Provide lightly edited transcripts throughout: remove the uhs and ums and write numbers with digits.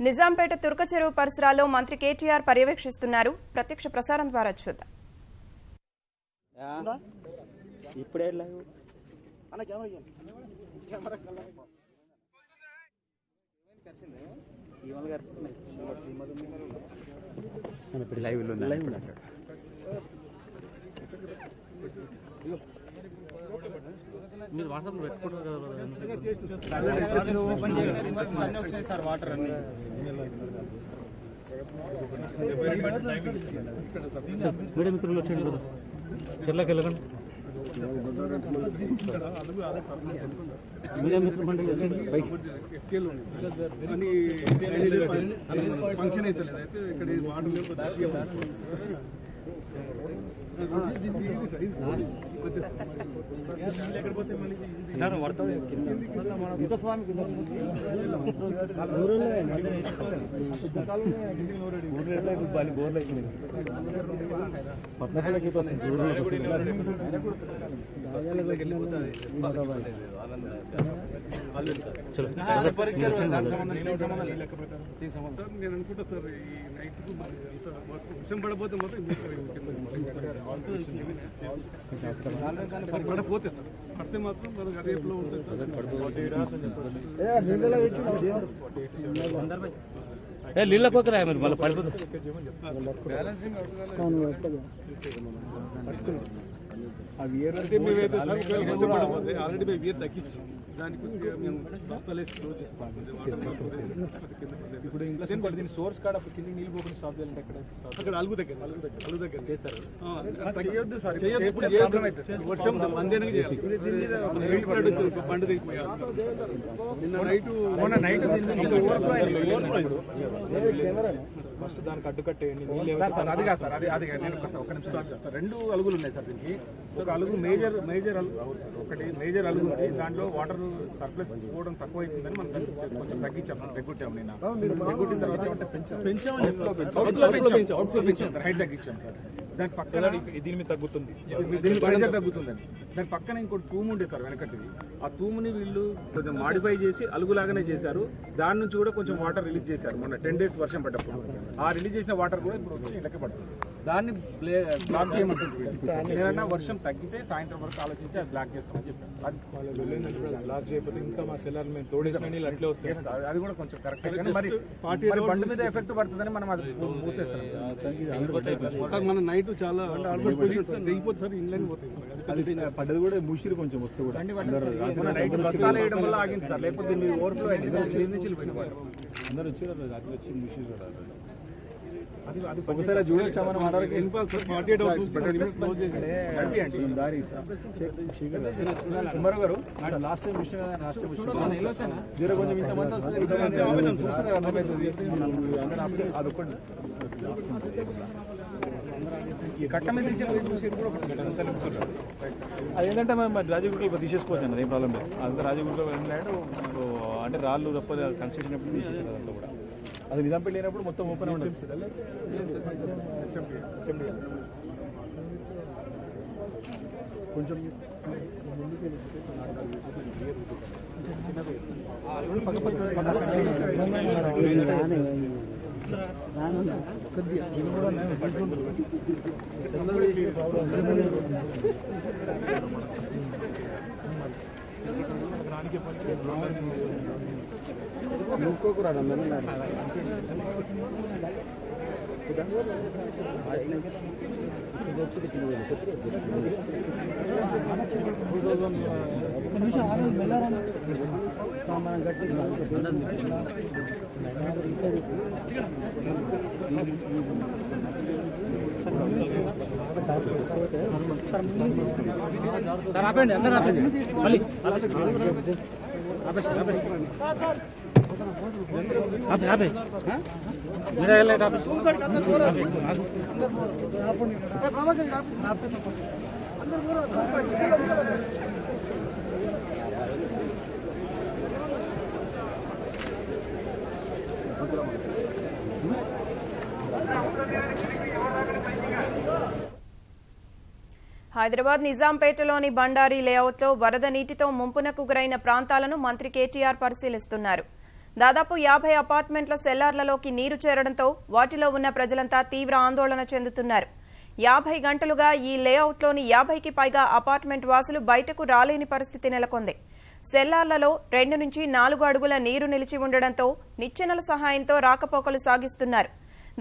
నిజాంపేట తుర్క చెరువు పరిసరాల్లో మంత్రి కేటీఆర్ పర్యవేక్షిస్తున్నారు. ప్రత్యక్ష ప్రసారం ద్వారా చూద్దాం. మీరు వాట్సాప్లో పెట్టుకుంటారు వాటర్ అన్ని మీడియా మిత్రులు వచ్చేయండి చెర్లకి వెళ్ళకండి. మీడియా మిత్రులు మండలి ఫంక్షన్ అయితే ఇక్కడ నేను అనుకుంటా సార్ ఈ నైట్ వర్షం పడబోతే మాత్రం పడపోతే సార్ పడితే మాత్రం మనకు రేపులో ఉంటుంది సార్. నీళ్ళకోకరా మరి మళ్ళీ పడిపోతుంది. ఆల్రెడీ మేము ఇయర్ తగ్గించాం. దానికి మేము బస్తాలు వేసి క్లోజ్ చేస్తాం. ఇప్పుడు దీని సోర్స్ కాడ కింద నీళ్ళు పోకుండా స్టాప్ చేయాలంటే అక్కడ అలుగు దగ్గర చేస్తారు. చేయొద్దు సార్, వర్షం మందేనగా చేయాలి. పండు దిగిపోయారు నిన్న నైట్ ఫస్ట్ దానికి అడ్డుకట్టేయండి. అది కాదు సార్, అది నేను ఒక నిమిషం సార్. రెండు అలుగులు ఉన్నాయి సార్ దీనికి. ఒక అలుగు మేజర్ అలుగు, ఒకటి మేజర్ అలుగు ఉంది. దాంట్లో వాటర్ సర్ప్లస్ పోవడం తక్కువ అవుతుందని మనం కొంచెం తగ్గించాం సార్. పెట్టుకుంటాం నిన్న పెట్టుకున్న తర్వాత హైట్ తగ్గించాం సార్. దాని పక్కన దీని మీద తగ్గుతుంది, దీని ప్రెషర్ తగ్గుతుందని. దాని పక్కన ఇంకోటి తూము ఉండే సార్ వెనకటిది. ఆ తూముని వీళ్ళు కొంచెం మాడిఫై చేసి అలుగులాగానే చేశారు. దాని నుంచి కూడా కొంచెం వాటర్ రిలీజ్ చేశారు మొన్న 10 days వర్షం పడ్డప్పుడు. ఆ రిలీజ్ చేసిన వాటర్ కూడా ఇప్పుడు వచ్చి ఇళ్ళకి పడుతుంది. దాన్ని బ్లాక్ చేయమంటుంది. ఏదైనా వర్షం తగ్గితే సాయంత్రం వరకు ఆలోచించి అది బ్లాక్ చేస్తామని చెప్పారు. బ్లాక్ చేయకపోతే ఇంకా మా సెల్లర్ మేము తోడేసిన నీళ్ళు అట్లే వస్తాయి. అది కూడా కొంచెం కరెక్ట్. మరి బండి మీద ఎఫెక్ట్ పడుతుందని మనం అది మూసేస్తాం. మన నైట్ చాలా దిగిపోతుంది సార్. ఇళ్ళని పోతాయి. అది పడ్డది కూడా ముషిరు కొంచెం వస్తూ కూడా నైట్ బస్తాలు వేయడం వల్ల ఆగింది సార్. లేకపోతే మీరు ఓవర్ఫ్లో అయింది సార్. అందరూ వచ్చారు రాత్రి వచ్చి ముషిరు ఒకసారి చూడొచ్చా మనం సుమారు గారు లాస్ట్ టైం విషయం జీరో కొంచెం ఇంతమంది అదొకటి కట్ట మీద అదేంటంటే మనం రాజగుడిలో తీసేసుకోవచ్చు అన్నది. ఏం ప్రాబ్లం లేదు. అంతా రాజగుడిలో వెళ్ళినట్టు అంటే రాళ్ళు తప్ప కన్స్ట్రక్షన్ ఎప్పుడు తీసేసారు. అదంతా కూడా అది నిజాంపేట లేనప్పుడు మొత్తం ఓపెన్ ఉంటుంది. కొంచెం సార్ ఆపండి, అందరూ ఆపండి. మళ్ళీ మీరే వెళ్ళండి. హైదరాబాద్ నిజాంపేటలోని బండారి లేఅవుట్లో వరద నీటితో ముంపునకు గురైన ప్రాంతాలను మంత్రి కేటీఆర్ పరిశీలిస్తున్నారు. దాదాపు 50 అపార్ట్మెంట్ల సెల్లార్లలోకి నీరు చేరడంతో వాటిలో ఉన్న ప్రజలంతా తీవ్ర ఆందోళన చెందుతున్నారు. 50 గంటలుగా ఈ లేఅవుట్లోని 50కి పైగా అపార్ట్మెంట్ వాసులు బయటకు రాలేని పరిస్థితి నెలకొంది. సెల్లార్లలో 2 నుంచి 4 అడుగుల నీరు నిలిచి ఉండడంతో నిచ్చెనల సహాయంతో రాకపోకలు సాగిస్తున్నారు.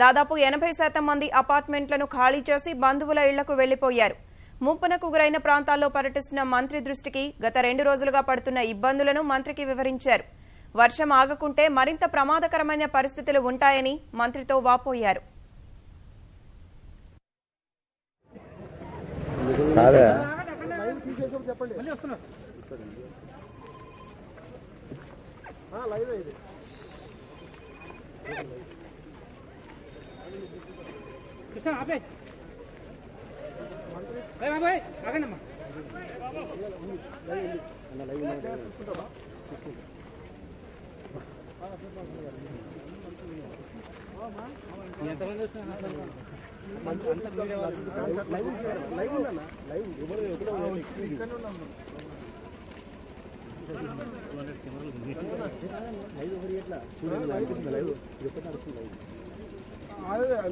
దాదాపు 80% మంది అపార్ట్మెంట్లను ఖాళీ చేసి బంధువుల ఇళ్లకు వెళ్లిపోయారు. ముంపునకు గురైన ప్రాంతాల్లో పర్యటిస్తున్న మంత్రి దృష్టికి గత 2 రోజులుగా పడుతున్న ఇబ్బందులను మంత్రికి వివరించారు. వర్షం ఆగకుంటే మరింత ప్రమాదకరమైన పరిస్థితులు ఉంటాయని మంత్రితో వాపోయారు.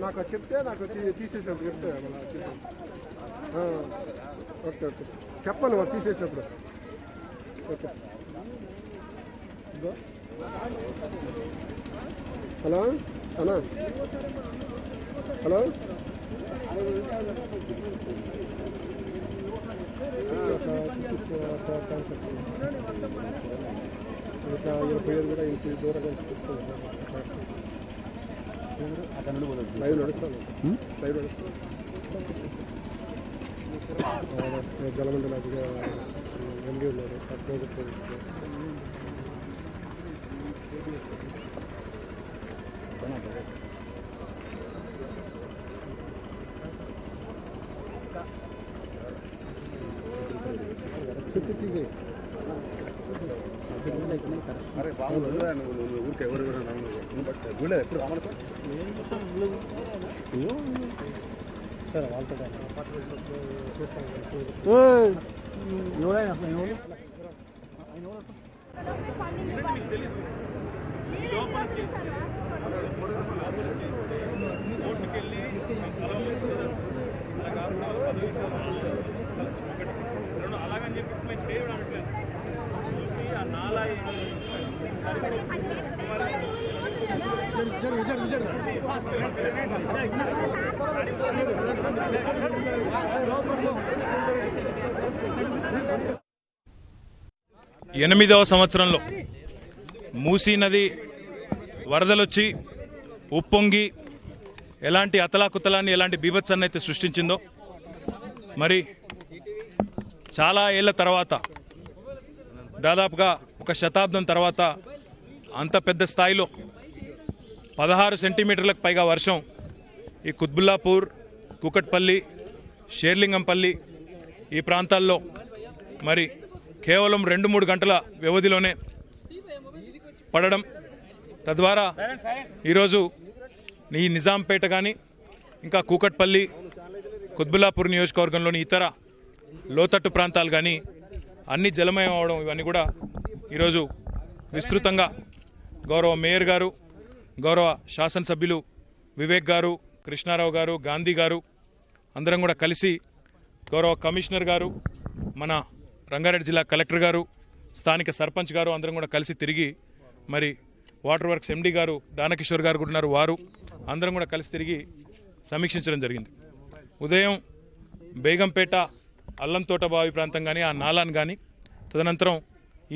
నాకు చెప్తే నాకు తీసేసినప్పుడు చెప్తే ఓకే ఓకే చెప్పను తీసేసినప్పుడు ఓకే. హలో అన్నా హలో ఇంకా 25 కూడా ఇంటి దూరంగా లైవ్ నడుస్తాను జలమండలి ఎండి ఉన్నారు అరే బాగుంది ఊరికి ఎవరు చూడలేదు ఎప్పుడు రామనుకో సరే వాళ్ళతో ఎనిమిదవ సంవత్సరంలో మూసీ నది వరదలొచ్చి ఉప్పొంగి ఎలాంటి అతలాకుతలాన్ని ఎలాంటి బీభత్సాన్ని అయితే సృష్టించిందో మరి చాలా ఏళ్ల తర్వాత దాదాపుగా ఒక శతాబ్దం తర్వాత అంత పెద్ద స్థాయిలో 16 సెంటీమీటర్లకు పైగా వర్షం ఈ కుత్బుల్లాపూర్, కూకట్పల్లి, షేర్లింగంపల్లి ఈ ప్రాంతాల్లో మరి కేవలం 2-3 గంటల వ్యవధిలోనే పడడం తద్వారా ఈరోజు ఈ నిజాంపేట కానీ ఇంకా కూకట్పల్లి, కుత్బుల్లాపూర్ నియోజకవర్గంలోని ఇతర లోతట్టు ప్రాంతాలు కానీ అన్ని జలమయం అవడం ఇవన్నీ కూడా ఈరోజు విస్తృతంగా గౌరవ మేయర్ గారు, గౌరవ శాసనసభ్యులు వివేక్ గారు, కృష్ణారావు గారు, గాంధీ గారు అందరం కూడా కలిసి గౌరవ కమిషనర్ గారు, మన రంగారెడ్డి జిల్లా కలెక్టర్ గారు, స్థానిక సర్పంచ్ గారు అందరం కూడా కలిసి తిరిగి మరి వాటర్ వర్క్స్ ఎండీ గారు దానకిషోర్ గారు కూడా ఉన్నారు, వారు అందరం కూడా కలిసి తిరిగి సమీక్షించడం జరిగింది. ఉదయం బేగంపేట, అల్లంతోట బావి ప్రాంతం కానీ ఆ నాలాన్ కానీ తదనంతరం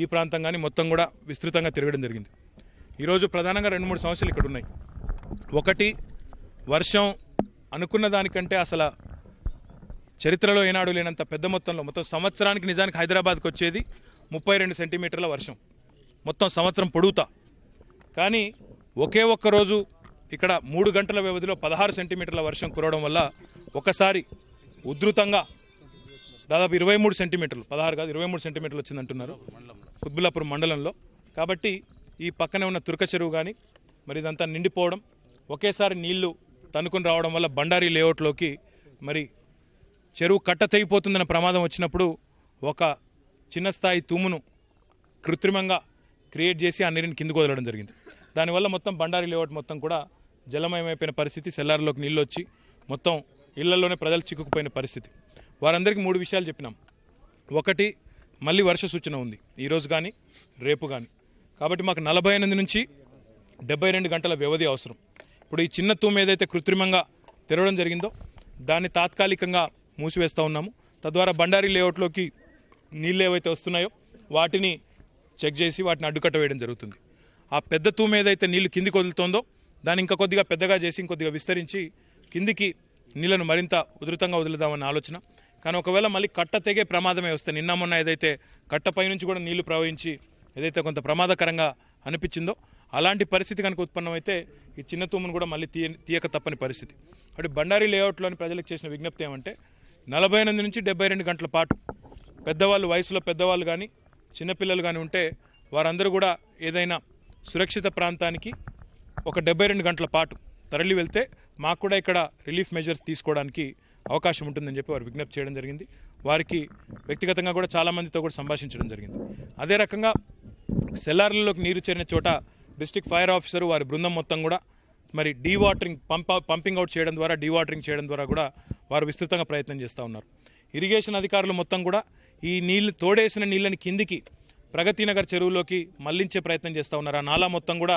ఈ ప్రాంతం కానీ మొత్తం కూడా విస్తృతంగా తిరగడం జరిగింది. ఈరోజు ప్రధానంగా 2-3 సమస్యలు ఇక్కడ ఉన్నాయి. ఒకటి, వర్షం అనుకున్న దానికంటే అసలు చరిత్రలో ఏనాడు లేనంత పెద్ద మొత్తంలో మొత్తం సంవత్సరానికి నిజానికి హైదరాబాద్కి వచ్చేది 32 సెంటీమీటర్ల వర్షం మొత్తం సంవత్సరం పొడుగుతా. కానీ ఒకే ఒక్క రోజు ఇక్కడ 3 గంటల వ్యవధిలో 16 సెంటీమీటర్ల వర్షం కురవడం వల్ల ఒకసారి ఉధృతంగా దాదాపు 23 సెంటీమీటర్లు, 16 కాదు 23 సెంటీమీటర్లు వచ్చిందంటున్నారు కుత్బుల్లాపూర్ మండలంలో. కాబట్టి ఈ పక్కనే ఉన్న తుర్క చెరువు కానీ మరి ఇదంతా నిండిపోవడం, ఒకేసారి నీళ్లు తనుకుని రావడం వల్ల బండారీ లేఅవుట్లోకి మరి చెరువు కట్ట తెగిపోతుందన్న ప్రమాదం వచ్చినప్పుడు ఒక చిన్న స్థాయి తూమును కృత్రిమంగా క్రియేట్ చేసి ఆ నీరుని కిందకు వదలడం జరిగింది. దానివల్ల మొత్తం బండారి లేఅవుట్ మొత్తం కూడా జలమయమైపోయిన పరిస్థితి, సెల్లార్లోకి నీళ్ళు వచ్చి మొత్తం ఇళ్లలోనే ప్రజలు చిక్కుకుపోయిన పరిస్థితి. వారందరికీ 3 విషయాలు చెప్పినాం. ఒకటి, మళ్ళీ వర్ష సూచన ఉంది ఈరోజు కానీ రేపు కానీ. కాబట్టి మాకు 48 నుంచి 72 గంటల వ్యవధి అవసరం. ఇప్పుడు ఈ చిన్న తూము ఏదైతే కృత్రిమంగా తెరవడం జరిగిందో దాన్ని తాత్కాలికంగా మూసివేస్తూ ఉన్నాము. తద్వారా బండారి లేఅవుట్లోకి నీళ్ళు ఏవైతే వస్తున్నాయో వాటిని చెక్ చేసి వాటిని అడ్డుకట్ట వేయడం జరుగుతుంది. ఆ పెద్ద తూము ఏదైతే నీళ్లు కిందికి వదులుతోందో దాన్ని ఇంకా కొద్దిగా పెద్దగా చేసి ఇంకొద్దిగా విస్తరించి కిందికి నీళ్లను మరింత ఉధృతంగా వదులుదామన్న ఆలోచన. కానీ ఒకవేళ మళ్ళీ కట్ట తెగే ప్రమాదమే వస్తే, నిన్న మొన్న ఏదైతే కట్టపై నుంచి కూడా నీళ్లు ప్రవహించి ఏదైతే కొంత ప్రమాదకరంగా అనిపించిందో అలాంటి పరిస్థితి కనుక ఉత్పన్నమైతే ఈ చిన్న తూమును కూడా మళ్ళీ తీయక తప్పని పరిస్థితి. కాబట్టి బండారి లేఅవుట్లోని ప్రజలకు చేసిన విజ్ఞప్తి ఏమంటే 48 నుంచి 72 గంటల పాటు పెద్దవాళ్ళు, వయసులో పెద్దవాళ్ళు కానీ చిన్నపిల్లలు కానీ ఉంటే వారందరూ కూడా ఏదైనా సురక్షిత ప్రాంతానికి ఒక 72 గంటల పాటు తరలి వెళ్తే మాకు కూడా ఇక్కడ రిలీఫ్ మెజర్స్ తీసుకోవడానికి అవకాశం ఉంటుందని చెప్పి వారు విజ్ఞప్తి చేయడం జరిగింది. వారికి వ్యక్తిగతంగా కూడా చాలామందితో కూడా సంభాషించడం జరిగింది. అదే రకంగా సెల్లార్లలోకి నీరు చేరిన చోట డిస్ట్రిక్ట్ ఫైర్ ఆఫీసర్ వారి బృందం మొత్తం కూడా మరి డీవాటరింగ్ పంపింగ్ అవుట్ చేయడం ద్వారా, డీవాటరింగ్ చేయడం ద్వారా కూడా వారు విస్తృతంగా ప్రయత్నం చేస్తూ ఉన్నారు. ఇరిగేషన్ అధికారులు మొత్తం కూడా ఈ నీళ్లు తోడేసిన నీళ్ళని కిందికి ప్రగతినగర్ చెరువులోకి మళ్లించే ప్రయత్నం చేస్తూ ఉన్నారు. ఆ నాలా మొత్తం కూడా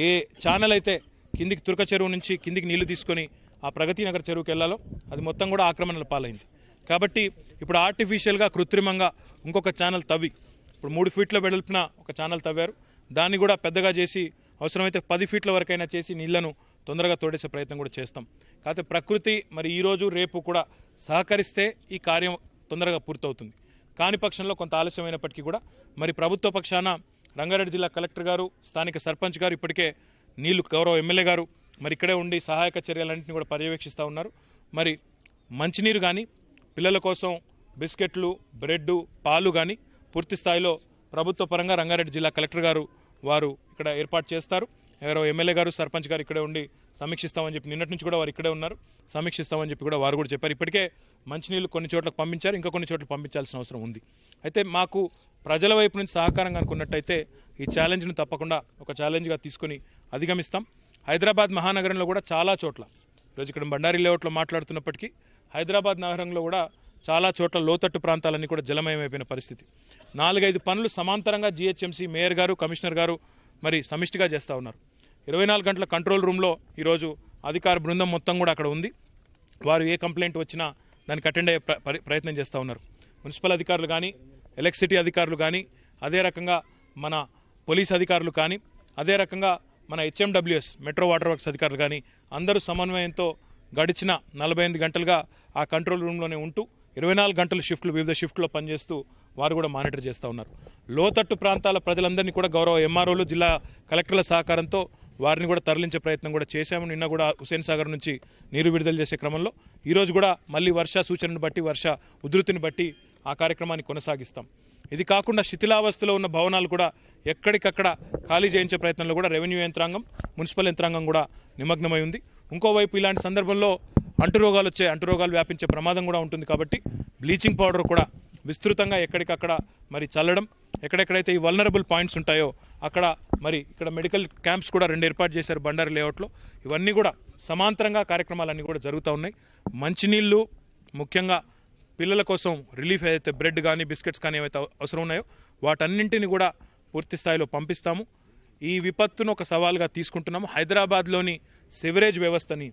ఏ ఛానల్ అయితే కిందికి తురక చెరువు నుంచి కిందికి నీళ్లు తీసుకొని ఆ ప్రగతినగర్ చెరువుకి వెళ్ళాలో అది మొత్తం కూడా ఆక్రమణల పాలైంది. కాబట్టి ఇప్పుడు ఆర్టిఫిషియల్గా కృత్రిమంగా ఇంకొక ఛానల్ తవ్వి, ఇప్పుడు 3 ఫీట్ల వెడల్పున ఒక ఛానల్ తవ్వారు. దాన్ని కూడా పెద్దగా చేసి అవసరమైతే 10 ఫీట్ల వరకైనా చేసి నీళ్లను తొందరగా తోడేసే ప్రయత్నం కూడా చేస్తాం. కాకపోతే ప్రకృతి మరి ఈరోజు రేపు కూడా సహకరిస్తే ఈ కార్యం తొందరగా పూర్తవుతుంది. కాని పక్షంలో కొంత ఆలస్యమైనప్పటికీ కూడా మరి ప్రభుత్వ పక్షాన రంగారెడ్డి జిల్లా కలెక్టర్ గారు, స్థానిక సర్పంచ్ గారు ఇప్పటికే నీళ్లు, గౌరవ ఎమ్మెల్యే గారు మరి ఇక్కడే ఉండి సహాయక చర్యలన్నింటినీ కూడా పర్యవేక్షిస్తూ ఉన్నారు. మరి మంచినీరు కానీ, పిల్లల కోసం బిస్కెట్లు, బ్రెడ్, పాలు కానీ పూర్తి స్థాయిలో ప్రభుత్వ పరంగా రంగారెడ్డి జిల్లా కలెక్టర్ గారు వారు ఇక్కడ ఏర్పాటు చేస్తారు. ఎవరో ఎమ్మెల్యే గారు, సర్పంచ్ గారు ఇక్కడే ఉండి సమీక్షిస్తామని చెప్పి నిన్నటి నుంచి కూడా వారు ఇక్కడే ఉన్నారు. సమీక్షిస్తామని చెప్పి కూడా వారు కూడా చెప్పారు. ఇప్పటికే మంచినీళ్ళు కొన్ని చోట్లకు పంపించారు, ఇంకా కొన్ని చోట్ల పంపించాల్సిన అవసరం ఉంది. అయితే మాకు ప్రజల వైపు నుంచి సహకారంగా అనుకున్నట్టయితే ఈ ఛాలెంజ్ను తప్పకుండా ఒక ఛాలెంజ్గా తీసుకొని అధిగమిస్తాం. హైదరాబాద్ మహానగరంలో కూడా చాలా చోట్ల, ఈరోజు ఇక్కడ బండారి లేఅవుట్లో మాట్లాడుతున్నప్పటికీ హైదరాబాద్ నగరంలో కూడా చాలా చోట్ల లోతట్టు ప్రాంతాలన్నీ కూడా జలమయమైపోయిన పరిస్థితి. 4-5 పనులు సమాంతరంగా జీహెచ్ఎంసీ మేయర్ గారు, కమిషనర్ గారు మరి సమిష్టిగా చేస్తూ ఉన్నారు. 24 గంటల కంట్రోల్ రూమ్లో ఈరోజు అధికార బృందం మొత్తం కూడా అక్కడ ఉంది. వారు ఏ కంప్లైంట్ వచ్చినా దానికి అటెండ్ అయ్యే ప్రయత్నం చేస్తూ ఉన్నారు. మున్సిపల్ అధికారులు కానీ, ఎలక్ట్రిసిటీ అధికారులు కానీ, అదే రకంగా మన పోలీస్ అధికారులు కానీ, అదే రకంగా మన హెచ్ఎండబ్ల్యూఎస్ మెట్రో వాటర్ వర్క్స్ అధికారులు కానీ అందరూ సమన్వయంతో గడిచిన 48 గంటలుగా ఆ కంట్రోల్ రూమ్లోనే ఉంటూ 24 గంటల షిఫ్ట్లు, వివిధ షిఫ్ట్లో పనిచేస్తూ వారు కూడా మానిటర్ చేస్తూ ఉన్నారు. లోతట్టు ప్రాంతాల ప్రజలందరినీ కూడా గౌరవ ఎంఆర్ఓలు, జిల్లా కలెక్టర్ల సహకారంతో వారిని కూడా తరలించే ప్రయత్నం కూడా చేశాము. నిన్న కూడా హుసేన్ సాగర్ నుంచి నీరు విడుదల చేసే క్రమంలో ఈరోజు కూడా మళ్ళీ వర్ష సూచనను బట్టి, వర్ష ఉధృతిని బట్టి ఆ కార్యక్రమాన్ని కొనసాగిస్తాం. ఇది కాకుండా శిథిలావస్థలో ఉన్న భవనాలు కూడా ఎక్కడికక్కడ ఖాళీ చేయించే ప్రయత్నంలో కూడా రెవెన్యూ యంత్రాంగం, మున్సిపల్ యంత్రాంగం కూడా నిమగ్నమై ఉంది. ఇంకోవైపు ఇలాంటి సందర్భంలో అంటురోగాలు వ్యాపించే ప్రమాదం కూడా ఉంటుంది. కాబట్టి బ్లీచింగ్ పౌడర్ కూడా విస్తృతంగా ఎక్కడికక్కడ మరి చల్లడం, ఎక్కడెక్కడైతే ఈ వల్నరబుల్ పాయింట్స్ ఉంటాయో అక్కడ మరి ఇక్కడ మెడికల్ క్యాంప్స్ కూడా 2 ఏర్పాటు చేశారు బండారి లేఅవుట్లో. ఇవన్నీ కూడా సమాంతరంగా కార్యక్రమాలన్నీ కూడా జరుగుతూ ఉన్నాయి. మంచినీళ్ళు, ముఖ్యంగా పిల్లల కోసం రిలీఫ్ ఏదైతే బ్రెడ్ కానీ, బిస్కెట్స్ కానీ ఏవైతే అవసరం ఉన్నాయో వాటన్నింటినీ కూడా పూర్తి స్థాయిలో పంపిస్తాము. ఈ విపత్తును ఒక సవాల్గా తీసుకుంటున్నాము. హైదరాబాద్లోని సివరేజ్ వ్యవస్థని,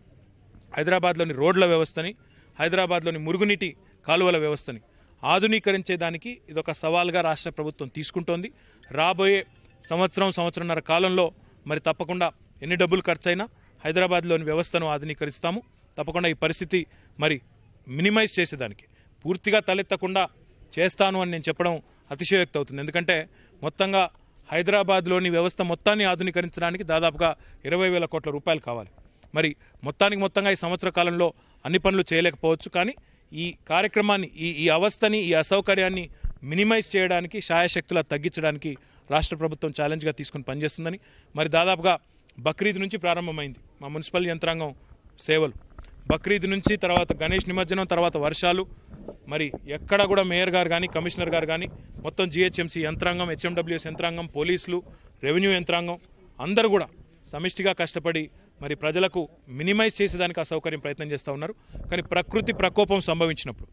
హైదరాబాద్లోని రోడ్ల వ్యవస్థని, హైదరాబాద్లోని మురుగునీటి కాలువల వ్యవస్థని ఆధునీకరించేదానికి ఇదొక సవాల్గా రాష్ట్ర ప్రభుత్వం తీసుకుంటోంది. రాబోయే సంవత్సరంన్నర కాలంలో మరి తప్పకుండా ఎన్ని డబ్బులు ఖర్చైనా హైదరాబాద్లోని వ్యవస్థను ఆధునీకరిస్తాము. తప్పకుండా ఈ పరిస్థితి మరి మినిమైజ్ చేసేదానికి, పూర్తిగా తలెత్తకుండా చేస్తాను అని నేను చెప్పడం అతిశయోక్తి అవుతుంది. ఎందుకంటే మొత్తంగా హైదరాబాద్లోని వ్యవస్థ మొత్తాన్ని ఆధునీకరించడానికి దాదాపుగా 20,000 కోట్ల రూపాయలు కావాలి. మరి మొత్తంగా ఈ సంవత్సర కాలంలో అన్ని పనులు చేయలేకపోవచ్చు. కానీ ఈ కార్యక్రమాన్ని, ఈ అవస్థని, ఈ అసౌకర్యాన్ని మినిమైజ్ చేయడానికి, శాయశక్తులా తగ్గించడానికి రాష్ట్ర ప్రభుత్వం ఛాలెంజ్గా తీసుకుని పనిచేస్తుందని, మరి దాదాపుగా బక్రీద్ నుంచి ప్రారంభమైంది మా మున్సిపల్ యంత్రాంగం సేవలు. బక్రీద్ నుంచి తర్వాత గణేష్ నిమజ్జనం తర్వాత వర్షాలు, మరి ఎక్కడ కూడా మేయర్ గారు కానీ కమిషనర్ గారు కానీ మొత్తం జిహెచ్ఎంసీ యంత్రాంగం, హెచ్ఎండబ్ల్యూఎస్ యంత్రాంగం, పోలీసులు, రెవెన్యూ యంత్రాంగం అందరూ కూడా సమిష్టిగా కష్టపడి మరి ప్రజలకు మినిమైజ్ చేసేదానికి అసౌకర్యం ప్రయత్నం చేస్తూ ఉన్నారు. కానీ ప్రకృతి ప్రకోపం సంభవించినప్పుడు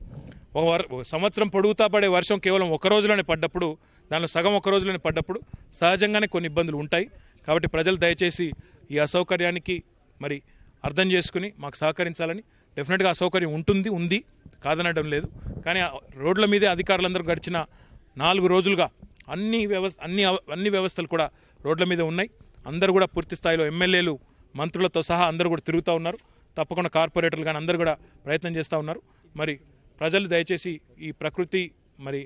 ఒక సంవత్సరం పొడుగుతా పడే వర్షం కేవలం ఒక రోజులోనే పడ్డప్పుడు, దానిలో సగం ఒక రోజులోనే పడ్డప్పుడు సహజంగానే కొన్ని ఇబ్బందులు ఉంటాయి. కాబట్టి ప్రజలు దయచేసి ఈ అసౌకర్యానికి మరి అర్థం చేసుకుని మాకు సహకరించాలని. డెఫినెట్గా అసౌకర్యం ఉంది కాదనడం లేదు. కానీ రోడ్ల మీదే అధికారులందరూ గడిచిన 4 రోజులుగా అన్ని వ్యవస్థలు కూడా రోడ్ల మీద ఉన్నాయి. అందరూ కూడా పూర్తి స్థాయిలో ఎమ్మెల్యేలు, మంత్రులతో సహా అందరూ కూడా తిరుగుతూ ఉన్నారు. తప్పకుండా కార్పొరేటర్లు కానీ అందరూ కూడా ప్రయత్నం చేస్తూ ఉన్నారు. మరి ప్రజలు దయచేసి ఈ ప్రకృతి మరి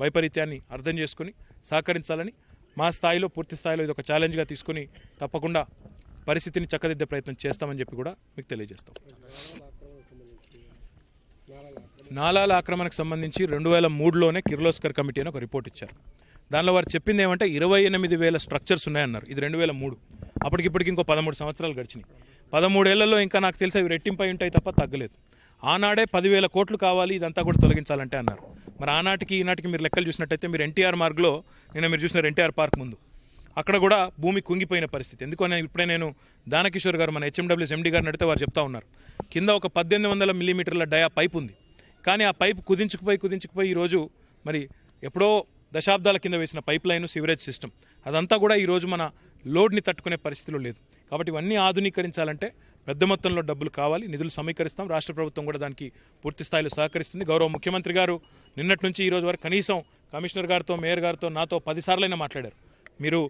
వైపరీత్యాన్ని అర్థం చేసుకుని సహకరించాలని, మా స్థాయిలో పూర్తి స్థాయిలో ఇది ఒక ఛాలెంజ్గా తీసుకుని తప్పకుండా పరిస్థితిని చక్కదిద్దే ప్రయత్నం చేస్తామని చెప్పి కూడా మీకు తెలియజేస్తాం. నాలాల ఆక్రమణకు సంబంధించి 2003లోనే కిర్లోస్కర్ కమిటీ అని ఒక రిపోర్ట్ ఇచ్చారు. దానిలో వారు చెప్పింది ఏమంటే 28,000 స్ట్రక్చర్స్ ఉన్నాయన్నారు. ఇది 2003. అప్పటికిప్పటికి ఇంకో 13 సంవత్సరాలు గడిచినాయి. 13 ఏళ్లలో ఇంకా నాకు తెలిసి అవి రెట్టింపై ఉంటాయి తప్ప తగ్గలేదు. ఆనాడే 10,000 కోట్లు కావాలి ఇదంతా కూడా తొలగించాలంటే అన్నారు. మరి ఆనాటికి ఈనాటికి మీరు లెక్కలు చూసినట్టయితే మీరు ఎన్టీఆర్ మార్గ్లో మీరు చూసిన ఎన్టీఆర్ పార్క్ ముందు అక్కడ కూడా భూమి కుంగిపోయిన పరిస్థితి. ఎందుకని ఇప్పుడే నేను దానకిషోర్ గారు మన హెచ్ఎండబ్ల్యూఎస్ ఎండీ గారిని అడిగితే వారు చెప్తా ఉన్నారు, కింద ఒక 1800 మిల్లీమీటర్ల డయా పైప్ ఉంది. కానీ ఆ పైపు కుదించుకుపోయి ఈరోజు మరి ఎప్పుడో దశాబ్దాల కింద వేసిన పైప్ లైన్, సివరేజ్ సిస్టమ్ అదంతా కూడా ఈరోజు మన లోడ్ని తట్టుకునే పరిస్థితిలో లేదు. కాబట్టి ఇవన్నీ ఆధునీకరించాలంటే పెద్ద మొత్తంలో డబ్బులు కావాలి, నిధులు సమీకరిస్తాం. రాష్ట్ర ప్రభుత్వం కూడా దానికి పూర్తి స్థాయిలో సహకరిస్తుంది. గౌరవ ముఖ్యమంత్రి గారు నిన్నటి నుంచి ఈరోజు వరకు కనీసం కమిషనర్ గారితో, మేయర్ గారితో, నాతో 10 సార్లైనా మాట్లాడారు. మీరు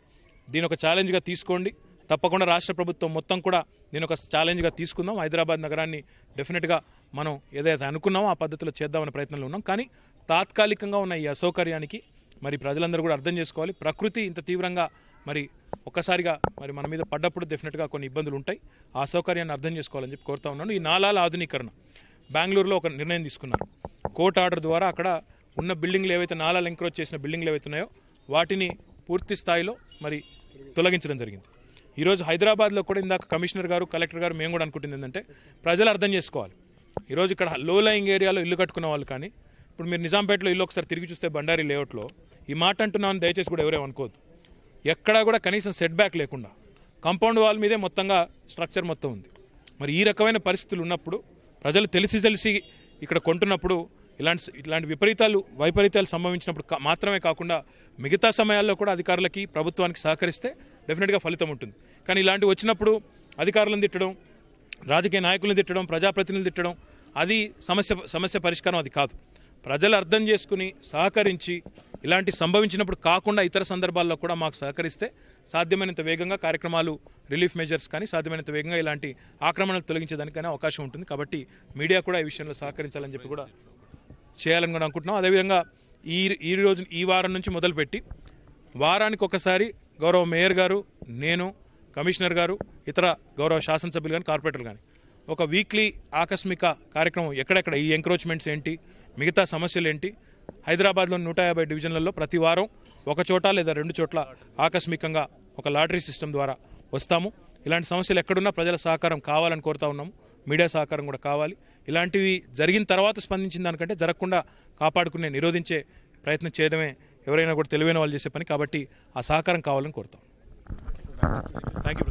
దీని ఒక ఛాలెంజ్గా తీసుకోండి, తప్పకుండా రాష్ట్ర ప్రభుత్వం మొత్తం కూడా దీని ఒక ఛాలెంజ్గా తీసుకుందాం. హైదరాబాద్ నగరాన్ని డెఫినెట్గా మనం ఏదైతే అనుకున్నామో ఆ పద్ధతిలో చేద్దామనే ప్రయత్నంలో ఉన్నాం. కానీ తాత్కాలికంగా ఉన్న ఈ అసౌకర్యానికి మరి ప్రజలందరూ కూడా అర్థం చేసుకోవాలి. ప్రకృతి ఇంత తీవ్రంగా మరి ఒక్కసారిగా మరి మన మీద పడ్డప్పుడు డెఫినెట్గా కొన్ని ఇబ్బందులు ఉంటాయి. ఆ అసౌకర్యాన్ని అర్థం చేసుకోవాలని చెప్పి కోరుతా ఉన్నాను. ఈ నాలాల ఆధునీకరణ బెంగళూరులో ఒక నిర్ణయం తీసుకున్నారు. కోర్టు ఆర్డర్ ద్వారా అక్కడ ఉన్న బిల్డింగ్లు ఏవైతే నాలాలు ఎంక్రోచ్ చేసిన బిల్డింగ్లు ఏవైతే ఉన్నాయో వాటిని పూర్తి స్థాయిలో మరి తొలగించడం జరిగింది. ఈరోజు హైదరాబాద్లో కూడా ఇందాక కమిషనర్ గారు, కలెక్టర్ గారు మేము కూడా అనుకుంటుంది ఏంటంటే ప్రజలు అర్థం చేసుకోవాలి. ఈరోజు ఇక్కడ లో లయింగ్ ఏరియాలో ఇల్లు కట్టుకున్న వాళ్ళు కానీ ఇప్పుడు మీరు నిజాంపేటలో ఇల్లు ఒకసారి తిరిగి చూస్తే బండారీ లేఅవుట్లో ఈ మాట అంటున్నామని దయచేసి కూడా ఎవరేం అనుకోవద్దు. ఎక్కడా కూడా కనీసం సెట్ బ్యాక్ లేకుండా కాంపౌండ్ వాల్ మీదే మొత్తంగా స్ట్రక్చర్ మొత్తం ఉంది. మరి ఈ రకమైన పరిస్థితులు ఉన్నప్పుడు ప్రజలు తెలిసి ఇక్కడ కొంటున్నప్పుడు ఇలాంటి వైపరీత్యాలు సంభవించినప్పుడు మాత్రమే కాకుండా మిగతా సమయాల్లో కూడా అధికారులకి, ప్రభుత్వానికి సహకరిస్తే డెఫినెట్గా ఫలితం ఉంటుంది. కానీ ఇలాంటివి వచ్చినప్పుడు అధికారులను తిట్టడం, రాజకీయ నాయకులను తిట్టడం, ప్రజాప్రతినిధులను తిట్టడం అది సమస్య పరిష్కారం అది కాదు. ప్రజలు అర్థం చేసుకుని సహకరించి ఇలాంటి సంభవించినప్పుడు కాకుండా ఇతర సందర్భాల్లో కూడా మాకు సహకరిస్తే సాధ్యమైనంత వేగంగా కార్యక్రమాలు, రిలీఫ్ మెజర్స్ కానీ సాధ్యమైనంత వేగంగా ఇలాంటి ఆక్రమణలు తొలగించేదానికైనా అవకాశం ఉంటుంది. కాబట్టి మీడియా కూడా ఈ విషయంలో సహకరించాలని చెప్పి కూడా చేయాలని కూడా అనుకుంటున్నాం. అదేవిధంగా ఈ వారం నుంచి మొదలుపెట్టి వారానికి ఒకసారి గౌరవ మేయర్ గారు, నేను, కమిషనర్ గారు, ఇతర గౌరవ శాసనసభ్యులు కానీ, కార్పొరేటర్లు కానీ ఒక వీక్లీ ఆకస్మిక కార్యక్రమం ఎక్కడెక్కడ ఈ ఎంక్రోచ్మెంట్స్ ఏంటి, మిగతా సమస్యలు ఏంటి, హైదరాబాద్లోని 150 డివిజన్లలో ప్రతి వారం ఒక చోట లేదా 2 చోట్ల ఆకస్మికంగా ఒక లాటరీ సిస్టమ్ ద్వారా వస్తాము. ఇలాంటి సమస్యలు ఎక్కడున్నా ప్రజల సహకారం కావాలని కోరుతా ఉన్నాము. మీడియా సహకారం కూడా కావాలి. ఇలాంటివి జరిగిన తర్వాత స్పందించిన దానికంటే జరగకుండా కాపాడుకునే, నిరోధించే ప్రయత్నం చేయడమే ఎవరైనా కూడా తెలివైన వాళ్ళు చేసే పని. కాబట్టి ఆ సహకారం కావాలని కోరుతాం. Thank you.